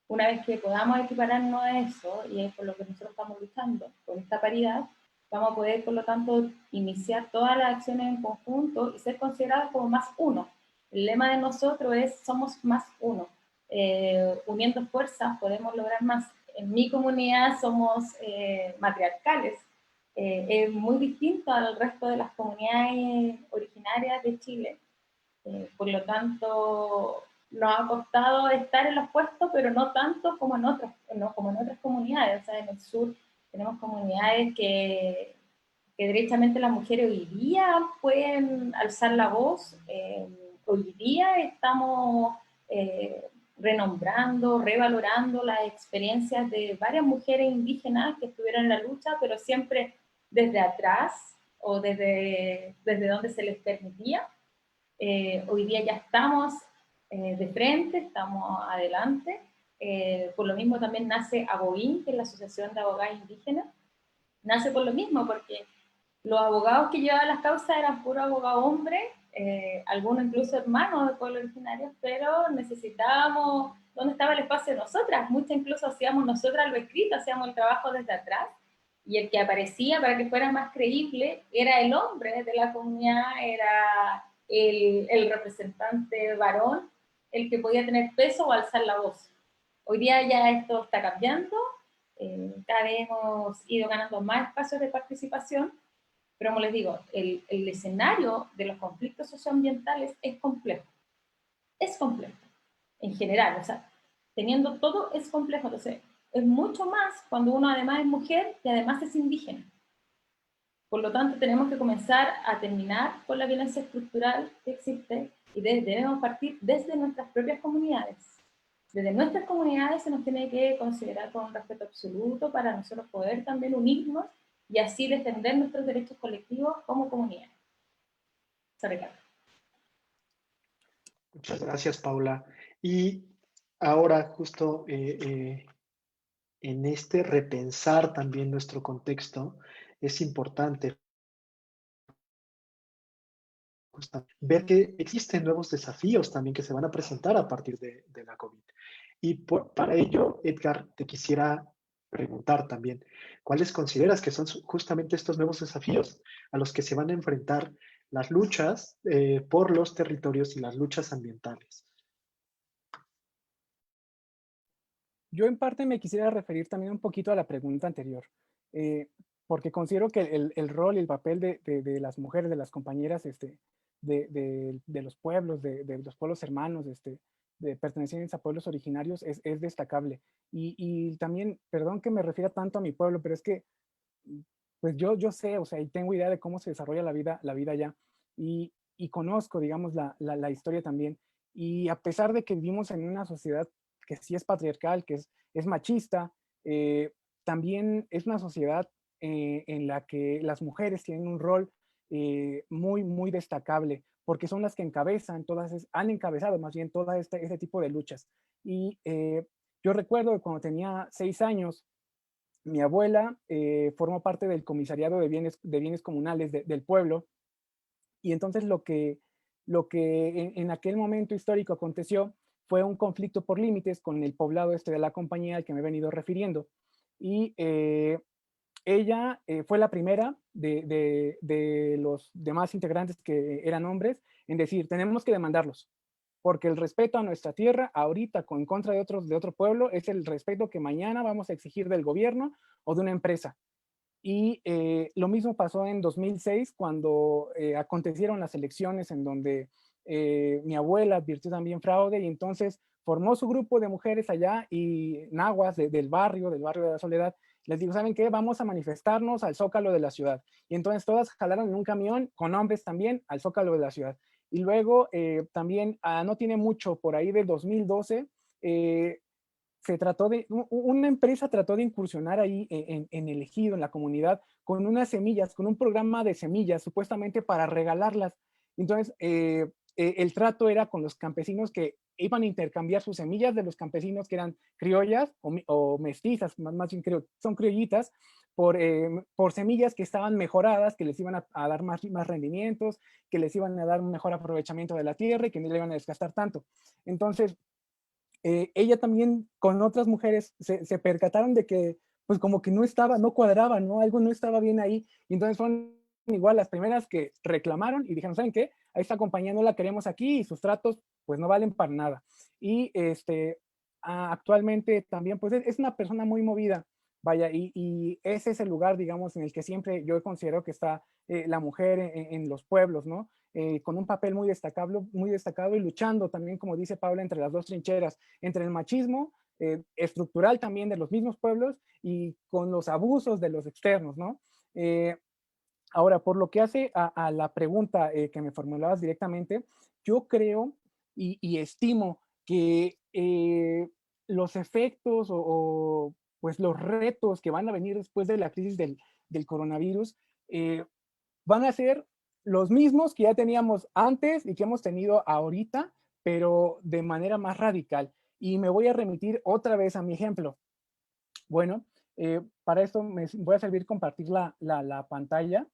Una vez que podamos equipararnos a eso, y es por lo que nosotros estamos luchando, con esta paridad, vamos a poder, por lo tanto, iniciar todas las acciones en conjunto y ser considerados como más uno. El lema de nosotros es somos más uno. Uniendo fuerzas podemos lograr más. En mi comunidad somos matriarcales. Es muy distinto al resto de las comunidades originarias de Chile. Por lo tanto, nos ha costado estar en los puestos, pero no tanto como en otras comunidades. O sea, en el sur tenemos comunidades que derechamente las mujeres hoy día pueden alzar la voz. Hoy día estamos renombrando, revalorando las experiencias de varias mujeres indígenas que estuvieron en la lucha, pero siempre desde atrás o desde donde se les permitía. Hoy día ya estamos de frente, estamos adelante. Por lo mismo también nace ABOIN, que es la Asociación de Abogadas Indígenas. Nace por lo mismo, porque los abogados que llevaban las causas eran puros abogados hombres, algunos incluso hermanos de pueblos originarios, pero necesitábamos, ¿dónde estaba el espacio de nosotras? Muchas incluso hacíamos nosotras lo escrito, hacíamos el trabajo desde atrás, y el que aparecía para que fuera más creíble era el hombre de la comunidad, era el representante varón, el que podía tener peso o alzar la voz. Hoy día ya esto está cambiando, cada vez hemos ido ganando más espacios de participación, pero como les digo, el escenario de los conflictos socioambientales es complejo. Es complejo, en general, o sea, teniendo todo es complejo. Entonces, es mucho más cuando uno además es mujer y además es indígena. Por lo tanto, tenemos que comenzar a terminar con la violencia estructural que existe y debemos partir desde nuestras propias comunidades. Desde nuestras comunidades se nos tiene que considerar con un respeto absoluto para nosotros poder también unirnos y así defender nuestros derechos colectivos como comunidad. Ricardo. Muchas gracias, Paula. Y ahora justo en este repensar también nuestro contexto, es importante ver que existen nuevos desafíos también que se van a presentar a partir de la COVID. Y para ello, Edgar, te quisiera preguntar también, ¿cuáles consideras que son justamente estos nuevos desafíos a los que se van a enfrentar las luchas por los territorios y las luchas ambientales? Yo en parte me quisiera referir también un poquito a la pregunta anterior, porque considero que el rol y el papel de las mujeres, de las compañeras de los pueblos, de los pueblos hermanos, pertenecientes a pueblos originarios es destacable. Y también, perdón que me refiera tanto a mi pueblo, pero es que pues yo sé, o sea, y tengo idea de cómo se desarrolla la vida allá. Y conozco, digamos, la historia también. Y a pesar de que vivimos en una sociedad que sí es patriarcal, que es machista, también es una sociedad en la que las mujeres tienen un rol muy, muy destacable, porque son las que encabezan han encabezado más bien todo este tipo de luchas. Y yo recuerdo que cuando tenía 6 años, mi abuela formó parte del comisariado de bienes comunales del pueblo, y entonces lo que en aquel momento histórico aconteció fue un conflicto por límites con el poblado de la compañía al que me he venido refiriendo. Y ella fue la primera de los demás integrantes que eran hombres en decir, tenemos que demandarlos, porque el respeto a nuestra tierra ahorita en contra de otro pueblo es el respeto que mañana vamos a exigir del gobierno o de una empresa. Y lo mismo pasó en 2006 cuando acontecieron las elecciones en donde mi abuela advirtió también fraude y entonces formó su grupo de mujeres allá y nahuas del barrio de la Soledad. Les digo, ¿saben qué? Vamos a manifestarnos al Zócalo de la ciudad. Y entonces todas jalaron en un camión con hombres también al Zócalo de la ciudad. Y luego también, no tiene mucho, por ahí del 2012, una empresa trató de incursionar ahí en el ejido, en la comunidad, con unas semillas, con un programa de semillas, supuestamente para regalarlas. Entonces, el trato era con los campesinos que iban a intercambiar sus semillas de los campesinos que eran criollas o mestizas, más bien son criollitas, por semillas que estaban mejoradas, que les iban a dar más rendimientos, que les iban a dar un mejor aprovechamiento de la tierra y que no le iban a desgastar tanto. Entonces, ella también con otras mujeres se percataron de que pues como que no cuadraba, ¿no? Algo no estaba bien ahí. Y entonces fueron igual las primeras que reclamaron y dijeron, ¿saben qué? A esta compañía no la queremos aquí y sus tratos pues no valen para nada. Y actualmente también pues es una persona muy movida, vaya, y ese es el lugar, digamos, en el que siempre yo considero que está la mujer en los pueblos, ¿no? Con un papel muy destacado y luchando también, como dice Paula, entre las dos trincheras, entre el machismo estructural también de los mismos pueblos y con los abusos de los externos, ¿no? Ahora, por lo que hace a la pregunta que me formulabas directamente, yo creo y estimo que los efectos pues los retos que van a venir después de la crisis del coronavirus van a ser los mismos que ya teníamos antes y que hemos tenido ahorita, pero de manera más radical. Y me voy a remitir otra vez a mi ejemplo. Bueno, para esto me voy a servir compartir la pantalla.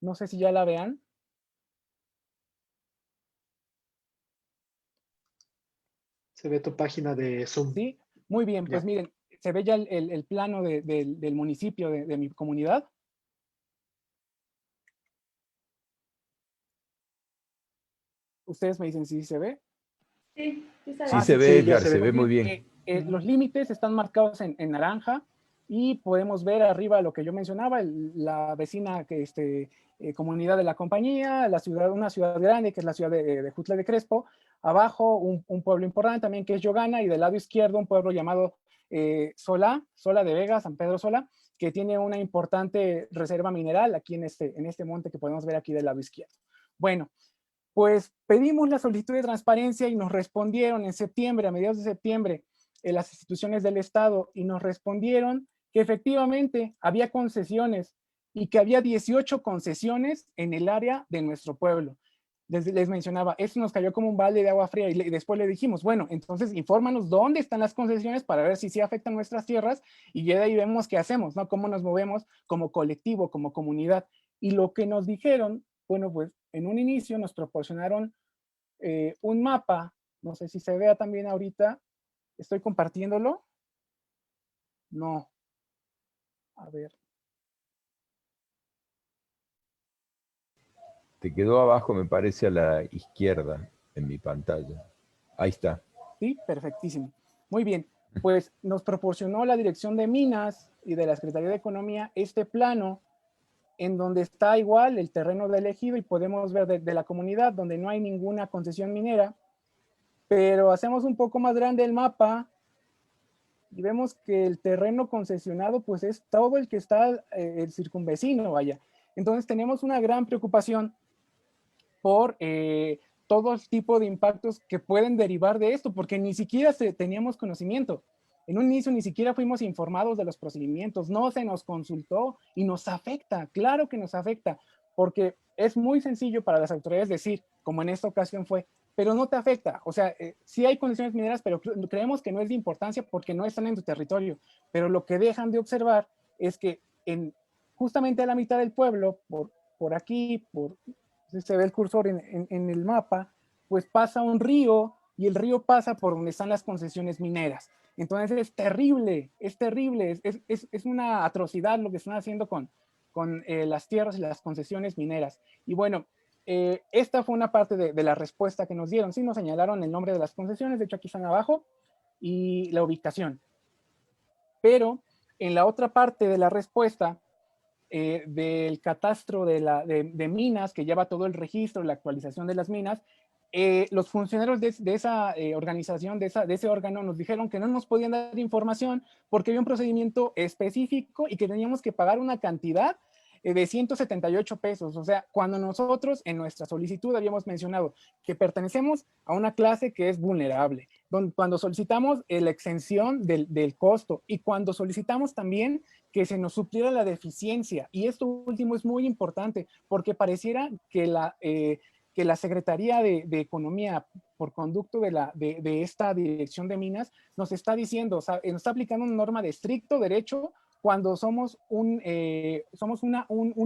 No sé si ya la vean. Se ve tu página de Zoom. Sí, muy bien. Pues Ya. miren, se ve ya el plano del municipio de mi comunidad. Ustedes me dicen si se ve. Sí, sí Sí sabes. se ve, Sí, ya Edgar, se se ve. ve muy bien. Los límites están marcados en naranja y podemos ver arriba lo que yo mencionaba, la vecina comunidad de la compañía, una ciudad grande que es la ciudad de Jutla de Crespo, abajo un pueblo importante también que es Yogana y del lado izquierdo un pueblo llamado Sola de Vega, San Pedro Sola, que tiene una importante reserva mineral aquí en este monte que podemos ver aquí del lado izquierdo. Bueno, pues pedimos la solicitud de transparencia y nos respondieron en septiembre, a mediados de septiembre, en las instituciones del Estado, y nos respondieron que efectivamente había concesiones y que había 18 concesiones en el área de nuestro pueblo. Les mencionaba, esto nos cayó como un balde de agua fría y después le dijimos, bueno, entonces infórmanos dónde están las concesiones para ver si sí afectan nuestras tierras y ya de ahí vemos qué hacemos, ¿no? Cómo nos movemos como colectivo, como comunidad. Y lo que nos dijeron, bueno, pues en un inicio nos proporcionaron un mapa, no sé si se vea también ahorita, estoy compartiéndolo. No, a ver. Te quedó abajo, me parece, a la izquierda en mi pantalla. Ahí está. Sí, perfectísimo. Muy bien, pues nos proporcionó la Dirección de Minas y de la Secretaría de Economía este plano en donde está igual el terreno del ejido y podemos ver de la comunidad donde no hay ninguna concesión minera, pero hacemos un poco más grande el mapa y vemos que el terreno concesionado pues es todo el que está el circunvecino, vaya. Entonces tenemos una gran preocupación por todo tipo de impactos que pueden derivar de esto, porque ni siquiera teníamos conocimiento. En un inicio ni siquiera fuimos informados de los procedimientos, no se nos consultó y nos afecta, claro que nos afecta, porque es muy sencillo para las autoridades decir, como en esta ocasión fue, pero no te afecta. O sea, sí hay condiciones mineras, pero creemos que no es de importancia porque no están en tu territorio. Pero lo que dejan de observar es que justamente a la mitad del pueblo, por aquí, se ve el cursor en el mapa, pues pasa un río y el río pasa por donde están las concesiones mineras. Entonces es terrible, es una atrocidad lo que están haciendo con las tierras y las concesiones mineras. Y bueno, esta fue una parte de la respuesta que nos dieron. Sí nos señalaron el nombre de las concesiones, de hecho aquí están abajo, y la ubicación. Pero en la otra parte de la respuesta, del catastro de minas, que lleva todo el registro, la actualización de las minas, los funcionarios de esa organización, de ese órgano, nos dijeron que no nos podían dar información porque había un procedimiento específico y que teníamos que pagar una cantidad de 178 pesos. O sea, cuando nosotros en nuestra solicitud habíamos mencionado que pertenecemos a una clase que es vulnerable, cuando solicitamos la exención del costo y cuando solicitamos también que se nos supliera la deficiencia. Y esto último es muy importante porque pareciera que la Secretaría de Economía, por conducto de esta Dirección de Minas, nos está diciendo, o sea, nos está aplicando una norma de estricto derecho cuando somos un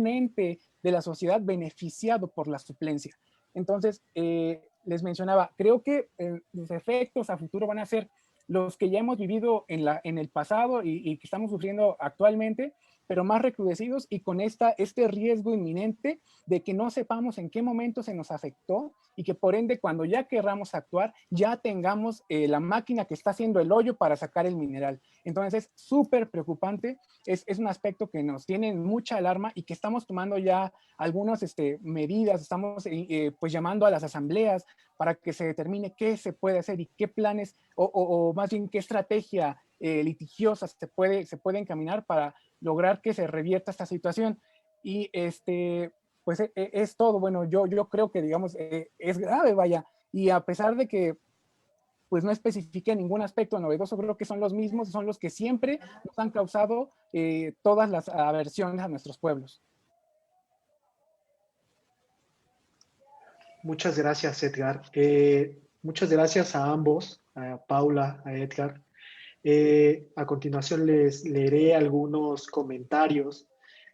ente de la sociedad beneficiado por la suplencia. Entonces, les mencionaba, creo que los efectos a futuro van a ser los que ya hemos vivido en el pasado y que estamos sufriendo actualmente, pero más recrudecidos y con este riesgo inminente de que no sepamos en qué momento se nos afectó y que por ende cuando ya querramos actuar ya tengamos la máquina que está haciendo el hoyo para sacar el mineral. Entonces es súper preocupante, es un aspecto que nos tiene mucha alarma y que estamos tomando ya algunas medidas, estamos pues llamando a las asambleas para que se determine qué se puede hacer y qué planes o más bien qué estrategia litigiosa se puede encaminar para lograr que se revierta esta situación. Y pues es todo. Bueno, yo creo que, digamos, es grave, vaya. Y a pesar de que pues no especifique ningún aspecto novedoso, creo que son los mismos, son los que siempre nos han causado todas las aversiones a nuestros pueblos. Muchas gracias, Edgar. Muchas gracias a ambos, a Paula, a Edgar. A continuación les leeré algunos comentarios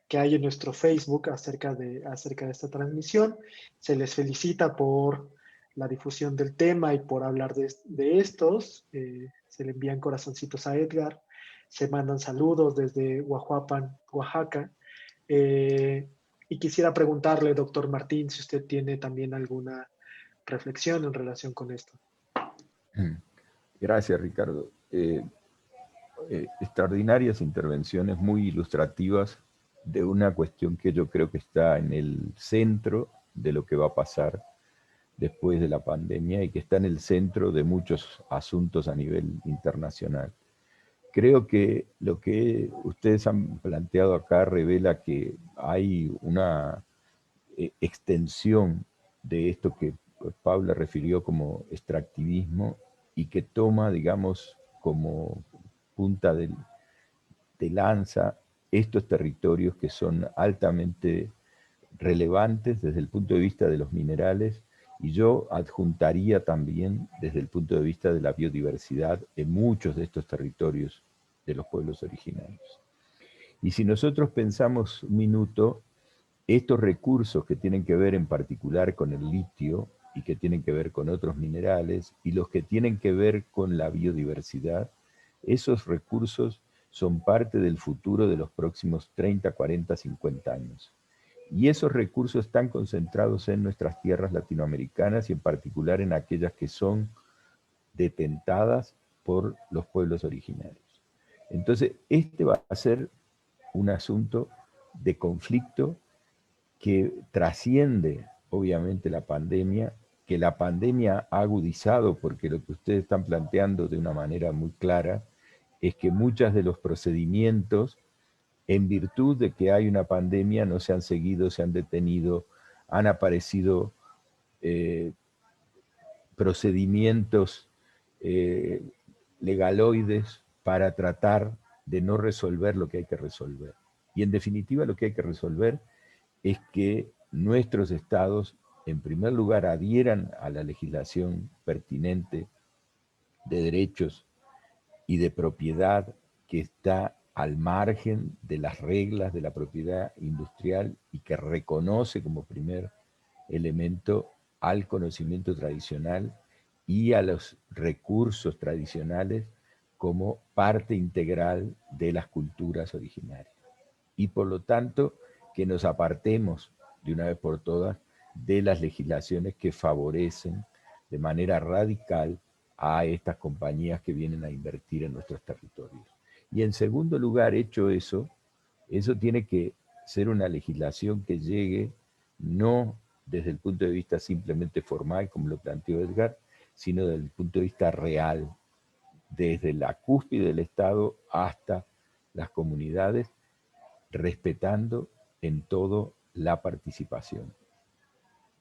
que hay en nuestro Facebook acerca de esta transmisión. Se les felicita por la difusión del tema y por hablar de estos. Se le envían corazoncitos a Edgar. Se mandan saludos desde Huajuapan, Oaxaca. Y quisiera preguntarle, doctor Martín, si usted tiene también alguna reflexión en relación con esto. Gracias, Ricardo. Extraordinarias intervenciones muy ilustrativas de una cuestión que yo creo que está en el centro de lo que va a pasar después de la pandemia y que está en el centro de muchos asuntos a nivel internacional. Creo que lo que ustedes han planteado acá revela que hay una extensión de esto que Paula refirió como extractivismo y que toma, digamos, como punta de lanza estos territorios que son altamente relevantes desde el punto de vista de los minerales y yo adjuntaría también desde el punto de vista de la biodiversidad en muchos de estos territorios de los pueblos originarios. Y si nosotros pensamos un minuto, estos recursos que tienen que ver en particular con el litio y que tienen que ver con otros minerales y los que tienen que ver con la biodiversidad, esos recursos son parte del futuro de los próximos 30, 40, 50 años. Y esos recursos están concentrados en nuestras tierras latinoamericanas y en particular en aquellas que son detentadas por los pueblos originarios. Entonces, este va a ser un asunto de conflicto que trasciende obviamente la pandemia, que la pandemia ha agudizado, porque lo que ustedes están planteando de una manera muy clara es que muchos de los procedimientos, en virtud de que hay una pandemia, no se han seguido, se han detenido, han aparecido procedimientos legaloides para tratar de no resolver lo que hay que resolver. Y en definitiva lo que hay que resolver es que nuestros estados, en primer lugar, adhieran a la legislación pertinente de derechos y de propiedad que está al margen de las reglas de la propiedad industrial y que reconoce como primer elemento al conocimiento tradicional y a los recursos tradicionales como parte integral de las culturas originarias. Y por lo tanto, que nos apartemos de una vez por todas de las legislaciones que favorecen de manera radical a estas compañías que vienen a invertir en nuestros territorios. Y en segundo lugar, hecho eso, eso tiene que ser una legislación que llegue no desde el punto de vista simplemente formal, como lo planteó Edgar, sino desde el punto de vista real, desde la cúspide del Estado hasta las comunidades, respetando en todo la participación.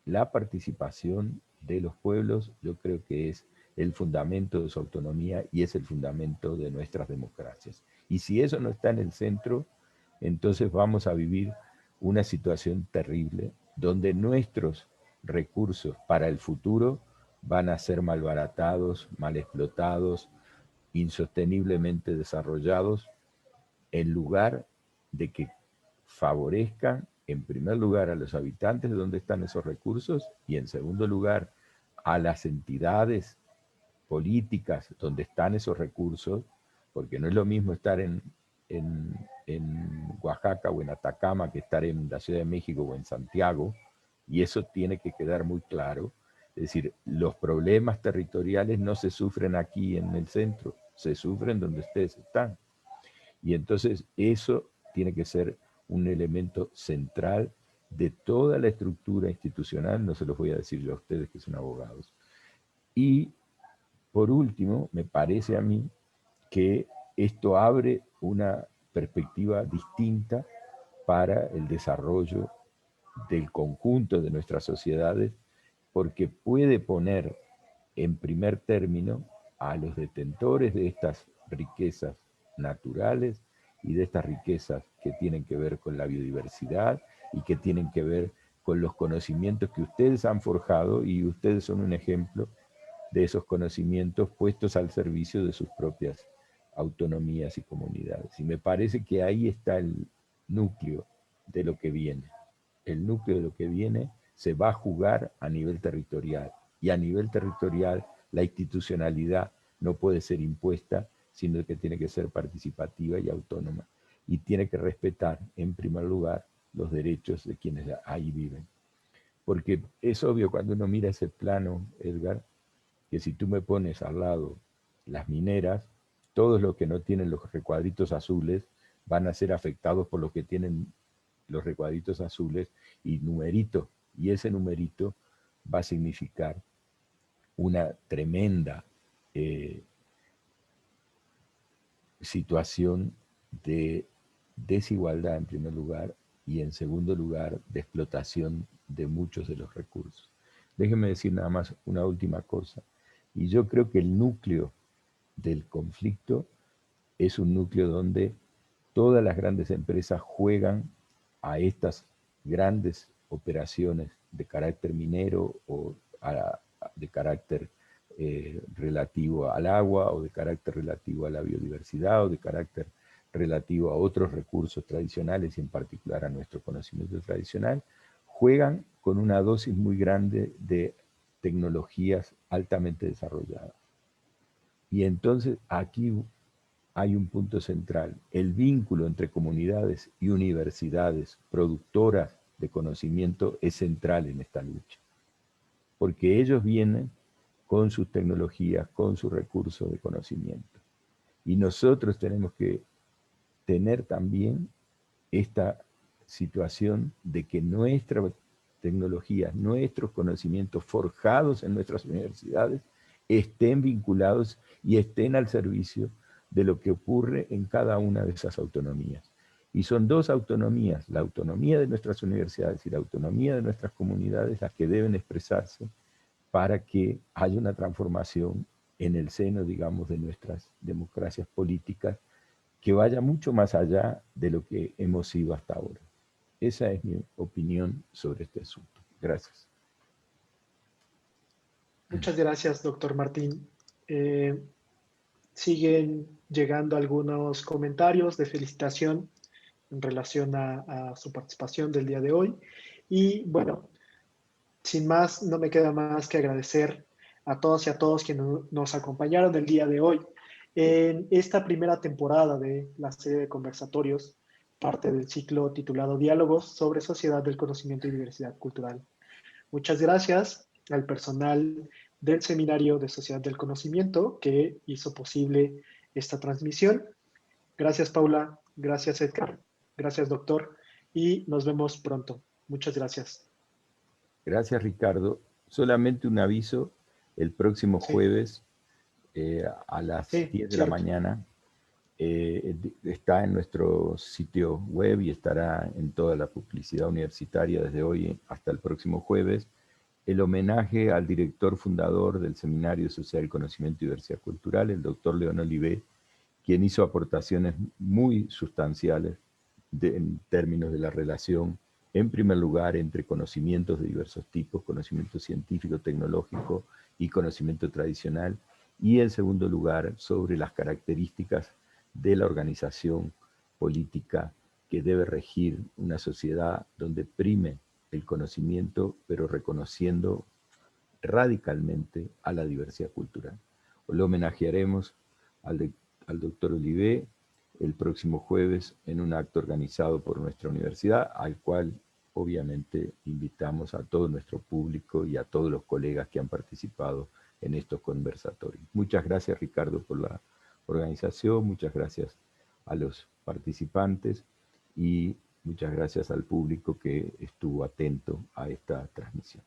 La participación de los pueblos yo creo que es el fundamento de su autonomía y es el fundamento de nuestras democracias. Y si eso no está en el centro, entonces vamos a vivir una situación terrible donde nuestros recursos para el futuro van a ser malbaratados, mal explotados, insosteniblemente desarrollados, en lugar de que favorezcan en primer lugar a los habitantes de donde están esos recursos y en segundo lugar a las entidades políticas donde están esos recursos, porque no es lo mismo estar en Oaxaca o en Atacama que estar en la Ciudad de México o en Santiago, y eso tiene que quedar muy claro. Es decir, los problemas territoriales no se sufren aquí en el centro, se sufren donde ustedes están. Y entonces eso tiene que ser un elemento central de toda la estructura institucional, no se los voy a decir yo a ustedes que son abogados. Y por último, me parece a mí que esto abre una perspectiva distinta para el desarrollo del conjunto de nuestras sociedades, porque puede poner en primer término a los detentores de estas riquezas naturales y de estas riquezas que tienen que ver con la biodiversidad y que tienen que ver con los conocimientos que ustedes han forjado, y ustedes son un ejemplo de esos conocimientos puestos al servicio de sus propias autonomías y comunidades. Y me parece que ahí está el núcleo de lo que viene. El núcleo de lo que viene se va a jugar a nivel territorial. Y a nivel territorial la institucionalidad no puede ser impuesta, sino que tiene que ser participativa y autónoma. Y tiene que respetar, en primer lugar, los derechos de quienes ahí viven. Porque es obvio cuando uno mira ese plano, Edgar, que si tú me pones al lado las mineras, todos los que no tienen los recuadritos azules van a ser afectados por los que tienen los recuadritos azules y numerito, y ese numerito va a significar una tremenda situación de desigualdad en primer lugar y en segundo lugar de explotación de muchos de los recursos. Déjenme decir nada más una última cosa. Y yo creo que el núcleo del conflicto es un núcleo donde todas las grandes empresas juegan a estas grandes operaciones de carácter minero o de carácter relativo al agua o de carácter relativo a la biodiversidad o de carácter relativo a otros recursos tradicionales y en particular a nuestro conocimiento tradicional, juegan con una dosis muy grande de tecnologías altamente desarrolladas. Y entonces aquí hay un punto central. El vínculo entre comunidades y universidades productoras de conocimiento es central en esta lucha. Porque ellos vienen con sus tecnologías, con sus recursos de conocimiento. Y nosotros tenemos que tener también esta situación de que nuestra tecnología, nuestros conocimientos forjados en nuestras universidades estén vinculados y estén al servicio de lo que ocurre en cada una de esas autonomías. Y son dos autonomías, la autonomía de nuestras universidades y la autonomía de nuestras comunidades, las que deben expresarse para que haya una transformación en el seno, digamos, de nuestras democracias políticas que vaya mucho más allá de lo que hemos sido hasta ahora. Esa es mi opinión sobre este asunto. Gracias. Muchas gracias, doctor Martín. Siguen llegando algunos comentarios de felicitación en relación a su participación del día de hoy. Y bueno, sin más, no me queda más que agradecer a todos y a todos quienes nos acompañaron el día de hoy en esta primera temporada de la serie de conversatorios, parte del ciclo titulado Diálogos sobre Sociedad del Conocimiento y Diversidad Cultural. Muchas gracias al personal del Seminario de Sociedad del Conocimiento que hizo posible esta transmisión. Gracias, Paula. Gracias, Edgar. Gracias, doctor. Y nos vemos pronto. Muchas gracias. Gracias, Ricardo. Solamente un aviso, el próximo jueves a las 10 de la mañana está en nuestro sitio web y estará en toda la publicidad universitaria desde hoy hasta el próximo jueves, el homenaje al director fundador del Seminario Social, Conocimiento y Diversidad Cultural, el doctor León Olivé, quien hizo aportaciones muy sustanciales en términos de la relación, en primer lugar, entre conocimientos de diversos tipos, conocimiento científico, tecnológico y conocimiento tradicional, y en segundo lugar, sobre las características de la organización política que debe regir una sociedad donde prime el conocimiento, pero reconociendo radicalmente a la diversidad cultural. Lo homenajearemos al doctor Olivé el próximo jueves en un acto organizado por nuestra universidad, al cual obviamente invitamos a todo nuestro público y a todos los colegas que han participado en estos conversatorios. Muchas gracias, Ricardo, por la organización, muchas gracias a los participantes y muchas gracias al público que estuvo atento a esta transmisión.